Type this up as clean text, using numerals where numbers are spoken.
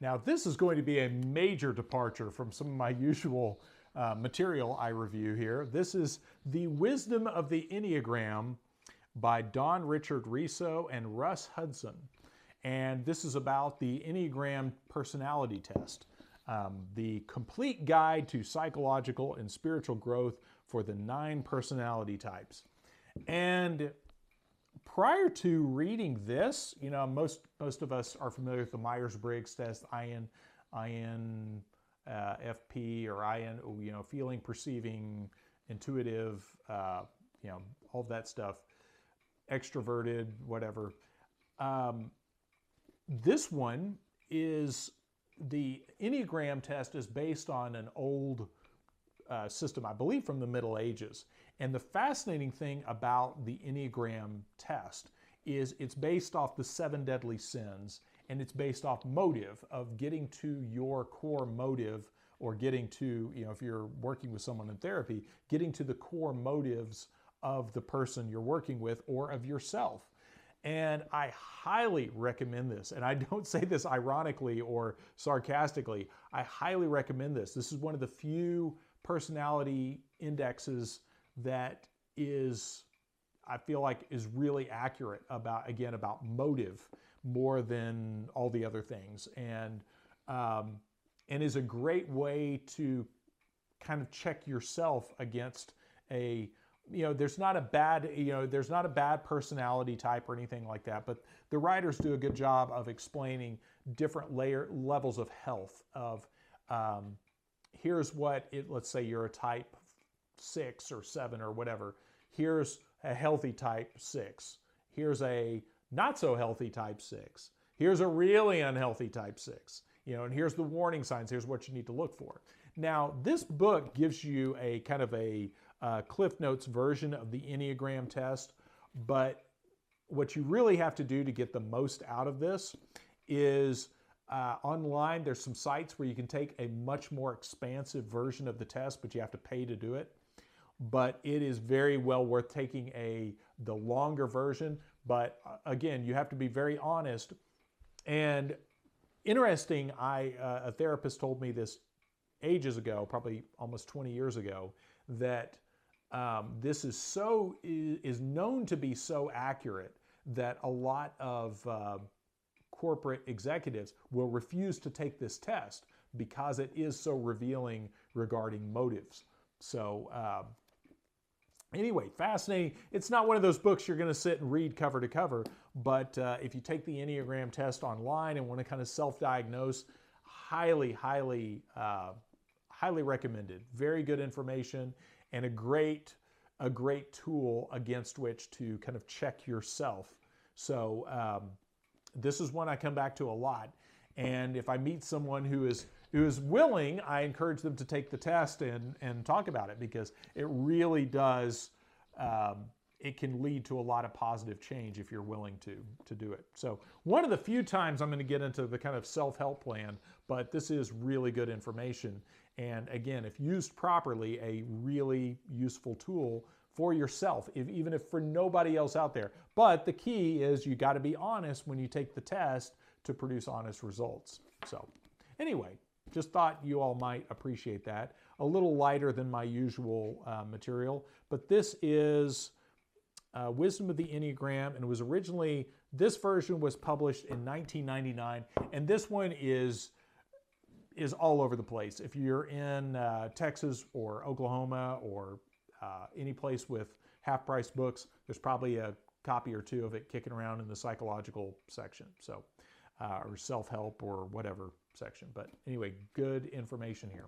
Now, this is going to be a major departure from some of my usual material I review here. This is The Wisdom of the Enneagram by Don Richard Riso and Russ Hudson. And this is about the Enneagram personality test, the complete guide to psychological and spiritual growth for the 9 personality types. And prior to reading this, you know, most of us are familiar with the Myers-Briggs test, INFP or IN, you know, feeling, perceiving, intuitive, you know, all of that stuff, extroverted, whatever. This one is, the Enneagram test is based on an old system, I believe from the Middle Ages. And the fascinating thing about the Enneagram test is it's based off the 7 deadly sins, and it's based off motive, of getting to your core motive, or getting to, you know, if you're working with someone in therapy, getting to the core motives of the person you're working with or of yourself. And I highly recommend this. And I don't say this ironically or sarcastically. I highly recommend this. This is one of the few personality indexes that is, I feel like, is really accurate about, again, about motive more than all the other things. And is a great way to kind of check yourself against a, you know, there's not a bad personality type or anything like that, but the writers do a good job of explaining different levels of health of, here's what it, let's say you're a type 6 or 7 or whatever. Here's a healthy type 6. Here's a not so healthy type 6. Here's a really unhealthy type 6. You know, and here's the warning signs. Here's what you need to look for. Now, this book gives you a kind of a Cliff Notes version of the Enneagram test, but what you really have to do to get the most out of this is online. There's some sites where you can take a much more expansive version of the test, but you have to pay to do it. But it is very well worth taking the longer version. But again, you have to be very honest. And interesting, a therapist told me this ages ago, probably almost 20 years ago, that this is known to be so accurate that a lot of corporate executives will refuse to take this test because it is so revealing regarding motives. So anyway, fascinating. It's not one of those books you're going to sit and read cover to cover, but if you take the Enneagram test online and want to kind of self-diagnose, highly recommended. Very good information and a great tool against which to kind of check yourself. So this is one I come back to a lot. And if I meet someone who is willing, I encourage them to take the test and talk about it, because it really does, it can lead to a lot of positive change if you're willing to do it. So one of the few times I'm going to get into the kind of self-help plan, but this is really good information. And again, if used properly, a really useful tool for yourself, even if for nobody else out there. But the key is you got to be honest when you take the test to produce honest results. So anyway, just thought you all might appreciate that. A little lighter than my usual material, but this is Wisdom of the Enneagram, and it was originally, this version was published in 1999, and this one is all over the place. If you're in Texas or Oklahoma or any place with half-price books, there's probably a copy or two of it kicking around in the psychological section, so or self-help or whatever section. But anyway, good information here.